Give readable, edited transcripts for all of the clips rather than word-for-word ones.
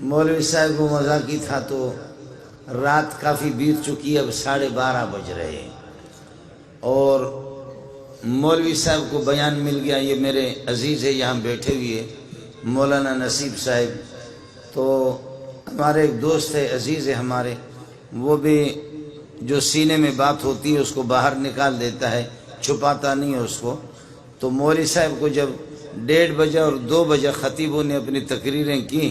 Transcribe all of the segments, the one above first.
مولوی صاحب کو مذاقی تھا تو رات کافی بیت چکی، اب 12:30 بج رہے ہیں، اور مولوی صاحب کو بیان مل گیا. یہ میرے عزیز ہے یہاں بیٹھے ہوئے مولانا نصیب صاحب، تو ہمارے ایک دوست ہے، عزیز ہے ہمارے، وہ بھی جو سینے میں بات ہوتی ہے اس کو باہر نکال دیتا ہے، چھپاتا نہیں ہے اس کو. تو مولوی صاحب کو جب 1:30 بجے اور 2 بجے خطیبوں نے اپنی تقریریں کی،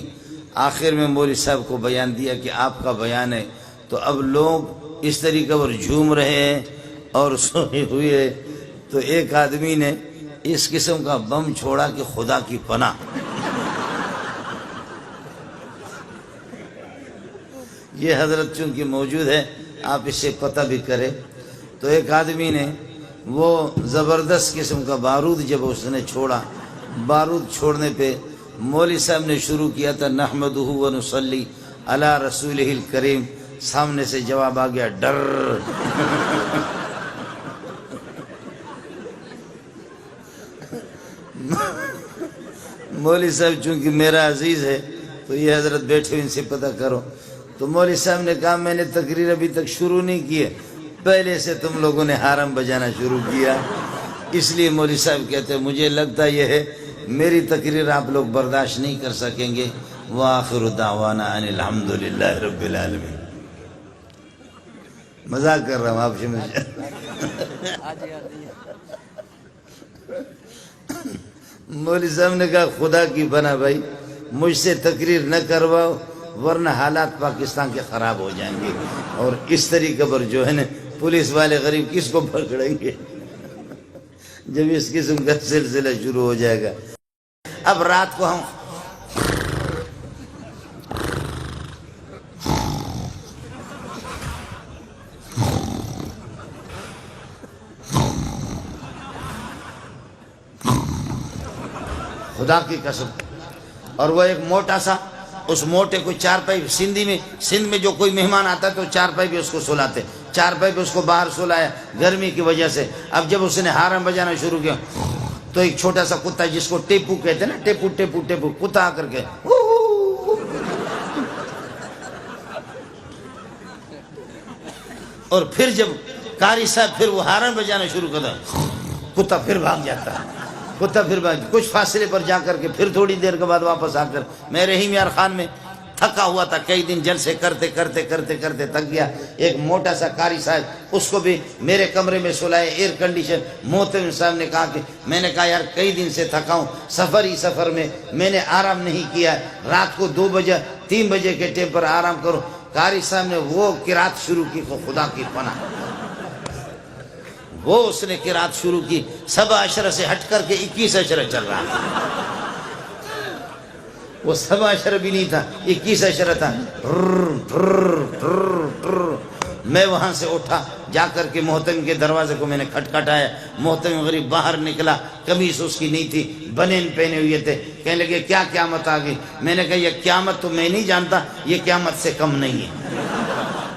آخر میں مولوی صاحب کو بیان دیا کہ آپ کا بیان ہے. تو اب لوگ اس طریقے پر جھوم رہے ہیں اور سوئے ہوئے. تو ایک آدمی نے اس قسم کا بم چھوڑا کہ خدا کی پناہ. یہ حضرت چونکہ موجود ہے آپ اسے پتہ بھی کرے. تو ایک آدمی نے وہ زبردست قسم کا بارود جب اس نے چھوڑا، بارود چھوڑنے پہ مولوی صاحب نے شروع کیا تھا نحمدہ و نصلی علی رسولہ الکریم. سامنے سے جواب آ گیا ڈر. مولوی صاحب چونکہ میرا عزیز ہے تو یہ حضرت بیٹھے ان سے پتہ کرو. تو مولوی صاحب نے کہا میں نے تقریر ابھی تک شروع نہیں کی ہے، پہلے سے تم لوگوں نے حرم بجانا شروع کیا. اس لیے مولوی صاحب کہتے ہیں مجھے لگتا یہ ہے میری تقریر آپ لوگ برداشت نہیں کر سکیں گے. وآخر دعوانا ان الحمدللہ رب العالمین. مذاق کر رہا ہوں آپ سے. مولوی صاحب نے کہا خدا کی بنا بھائی مجھ سے تقریر نہ کرواؤ ورنہ حالات پاکستان کے خراب ہو جائیں گے، اور اس طریقے پر جو ہے نا پولیس والے غریب کس کو پکڑیں گے جب اس قسم کا سلسلہ شروع ہو جائے گا. اب رات کو ہم خدا کی قسم، اور وہ ایک موٹا سا، اس موٹے کو چارپائی سندھ میں جو کوئی مہمان آتا ہے تو چارپائی پہ اس کو سلاتے، چارپائی پہ اس کو باہر سلایا گرمی کی وجہ سے. اب جب اس نے حرم بجانا شروع کیا تو ایک چھوٹا سا کتا جس کو ٹیپو کہتے ہیں نا، ٹیپو ٹیپو ٹیپو کتا آ کر کے اور پھر جب قاری صاحب پھر وہ حرم بجانا شروع کرتا کتا پھر بھاگ جاتا ہے. کتا پھر کچھ فاصلے پر جا کر کے پھر تھوڑی دیر کے بعد واپس آ کر. میں رحیم یار خان میں تھکا ہوا تھا، کئی دن جلسے کرتے کرتے کرتے کرتے تھک گیا. ایک موٹا سا قاری صاحب اس کو بھی میرے کمرے میں سلائے، ایئر کنڈیشن. محتمم صاحب نے کہا کہ میں نے کہا یار کئی دن سے تھکا ہوں، سفر میں نے آرام نہیں کیا، رات کو 2 بجے 3 بجے کے ٹائم پر آرام کرو. قاری صاحب نے وہ قرات شروع کی کہ خدا کی پناہ، وہ اس نے قرات شروع کی. 7 اشرہ سے ہٹ کر کے 21 اشرہ چل رہا ہے. وہ 7 اشرہ بھی نہیں تھا، 21 اشرہ تھا. میں وہاں سے اٹھا جا کر کے محتمم کے دروازے کو میں نے کھٹکھٹایا. محتمم غریب باہر نکلا، قمیص اس کی نہیں تھی، بنین پہنے ہوئے تھے. کہنے لگے کیا قیامت آ گئی؟ میں نے کہا یہ قیامت تو میں نہیں جانتا، یہ قیامت سے کم نہیں ہے.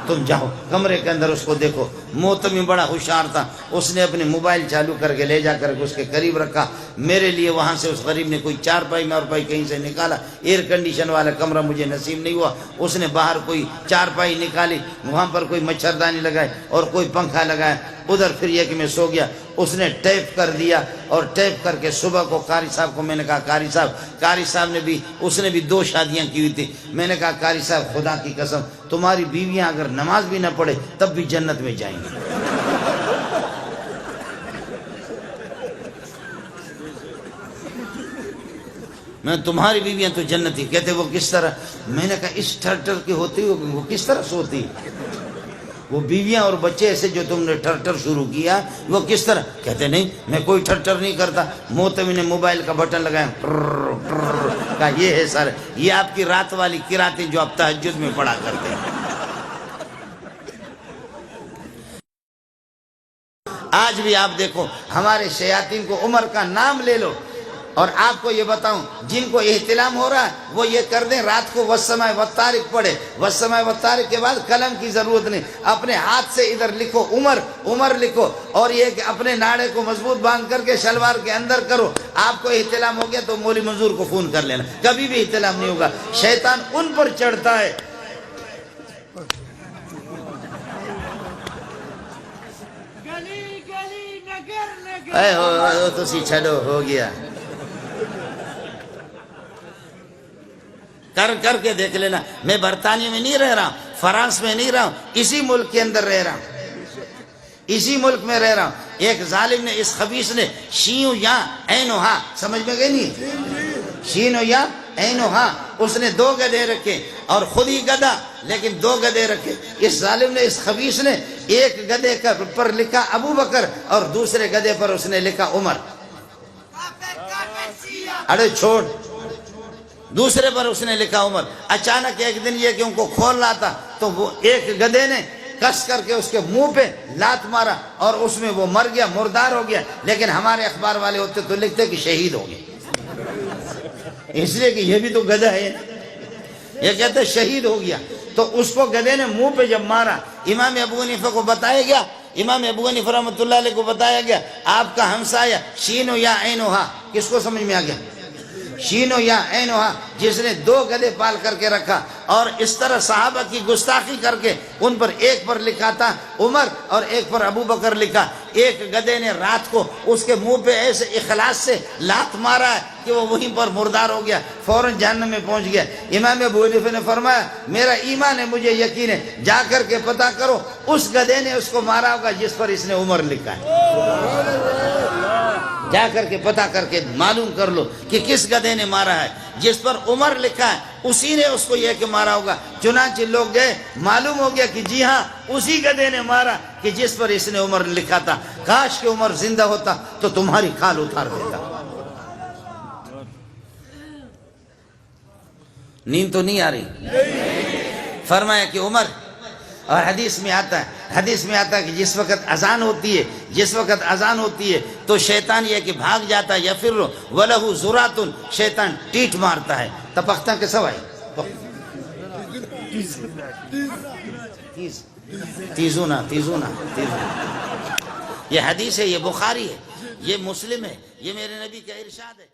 تم جاؤ کمرے کے اندر اس کو دیکھو. محتمم بڑا ہوشیار تھا، اس نے اپنے موبائل چالو کر کے لے جا کر کے اس کے قریب رکھا. میرے لیے وہاں سے اس غریب نے کوئی چارپائی مارپائی کہیں سے نکالا. ایئر کنڈیشن والا کمرہ مجھے نصیب نہیں ہوا. اس نے باہر کوئی چارپائی نکالی، وہاں پر کوئی مچھردانی لگائے اور کوئی پنکھا لگایا. ادھر پھر یہ کہ میں سو گیا. اس نے ٹیپ کر دیا اور ٹیپ کر کے صبح کو قاری صاحب کو میں نے کہا قاری صاحب نے بھی، اس نے بھی 2 شادیاں کی ہوئی تھی. میں نے کہا قاری صاحب خدا کی قسم تمہاری بیویاں اگر نماز بھی نہ پڑھے تب بھی جنت میں جائیں گی. میں تمہاری بیویاں تو جنتی. کہتے وہ کس طرح؟ میں نے کہا اس ٹھر کی ہوتی وہ کس طرح سوتی؟ وہ بیویاں اور بچے ایسے جو تم نے ٹھر شروع کیا وہ کس طرح؟ کہتے نہیں میں کوئی ٹھر نہیں کرتا. محتمم نے موبائل کا بٹن لگایا، کہا یہ ہے سر، یہ آپ کی رات والی قراتیں جو آپ تہجد میں پڑھا کرتے ہیں. آج بھی آپ دیکھو ہمارے شیاطین کو، عمر کا نام لے لو، اور آپ کو یہ بتاؤں جن کو احتلام ہو رہا ہے وہ یہ کر دیں رات کو والسماء والطارق پڑھے، والسماء والطارق کے بعد قلم کی ضرورت نہیں، اپنے ہاتھ سے ادھر لکھو عمر عمر لکھو، اور یہ کہ اپنے ناڑے کو مضبوط باندھ کر کے شلوار کے اندر کرو۔ آپ کو احتلام ہو گیا تو مولوی منظور کو فون کر لینا، کبھی بھی احتلام نہیں ہوگا، شیطان ان پر چڑھتا ہے۔ اے ہو تو سی چھڑو ہو گیا، کر کے دیکھ لینا۔ میں برطانیہ میں نہیں رہ رہا ہوں، فرانس میں نہیں رہا ہوں، اسی ملک کے اندر رہ رہا ہوں، اسی ملک میں رہ رہا ہوں۔ ایک ظالم نے، اس خبیث نے شین یا عین و ہا، سمجھ میں گئی نہیں؟ شین یا عین و ہا، اس نے دو گدھے رکھے اور خود ہی گدھا لیکن دو گدھے رکھے۔ اس ظالم نے، اس خبیث نے ایک گدھے پر لکھا ابو بکر اور دوسرے گدھے پر اس نے لکھا عمر۔ ارے چھوڑ، دوسرے پر اس نے لکھا عمر۔ اچانک ایک دن یہ کہ ان کو کھول رہا تھا تو وہ ایک گدھے نے کس کر کے اس کے منہ پہ لات مارا اور اس میں وہ مر گیا، مردار ہو گیا۔ لیکن ہمارے اخبار والے ہوتے تو لکھتے کہ شہید ہو گئے، اس لیے کہ یہ بھی تو گدھا ہے، یہ کہتے شہید ہو گیا۔ تو اس کو گدھے نے منہ پہ جب مارا، امام ابو حنیفہ کو بتایا گیا، امام ابو حنیفہ رحمۃ اللہ علیہ کو بتایا گیا آپ کا ہمسایہ شین یا عین ہا، کس کو سمجھ میں آ گیا؟ شین یا عین ہا، جس نے دو گدھے پال کر کے رکھا اور اس طرح صحابہ کی گستاخی کر کے ان پر ایک پر لکھا تھا عمر اور ایک پر ابو بکر لکھا۔ ایک گدھے نے رات کو اس کے منہ پہ ایسے اخلاص سے لات مارا ہے کہ وہ وہیں پر مردار ہو گیا، فوراً جہنم میں پہنچ گیا۔ امام ابو حنیفہ نے فرمایا میرا ایمان ہے، مجھے یقین ہے، جا کر کے پتہ کرو اس گدھے نے اس کو مارا ہوگا جس پر اس نے عمر لکھا ہے۔ جا کر کے پتہ کر کے معلوم کر لو کہ کس گدھے نے مارا ہے، جس پر عمر لکھا ہے اسی نے اس کو یہ کہ مارا ہوگا۔ چنانچہ لوگ گئے، معلوم ہو گیا کہ جی ہاں اسی گدھے نے مارا کہ جس پر اس نے عمر لکھا تھا۔ کاش کہ عمر زندہ ہوتا تو تمہاری کھال اتار دیتا۔ نیند تو نہیں آ رہی؟ فرمایا کہ عمر، اور حدیث میں آتا ہے کہ جس وقت اذان ہوتی ہے تو شیطان یہ کہ بھاگ جاتا ہے، یا پھر وَلَهُ زُرَاتٌ، شیطان ٹیٹ مارتا ہے، تپختہ کے سوائے تیزونا۔ یہ حدیث ہے، یہ بخاری ہے، یہ مسلم ہے، یہ میرے نبی کا ارشاد ہے۔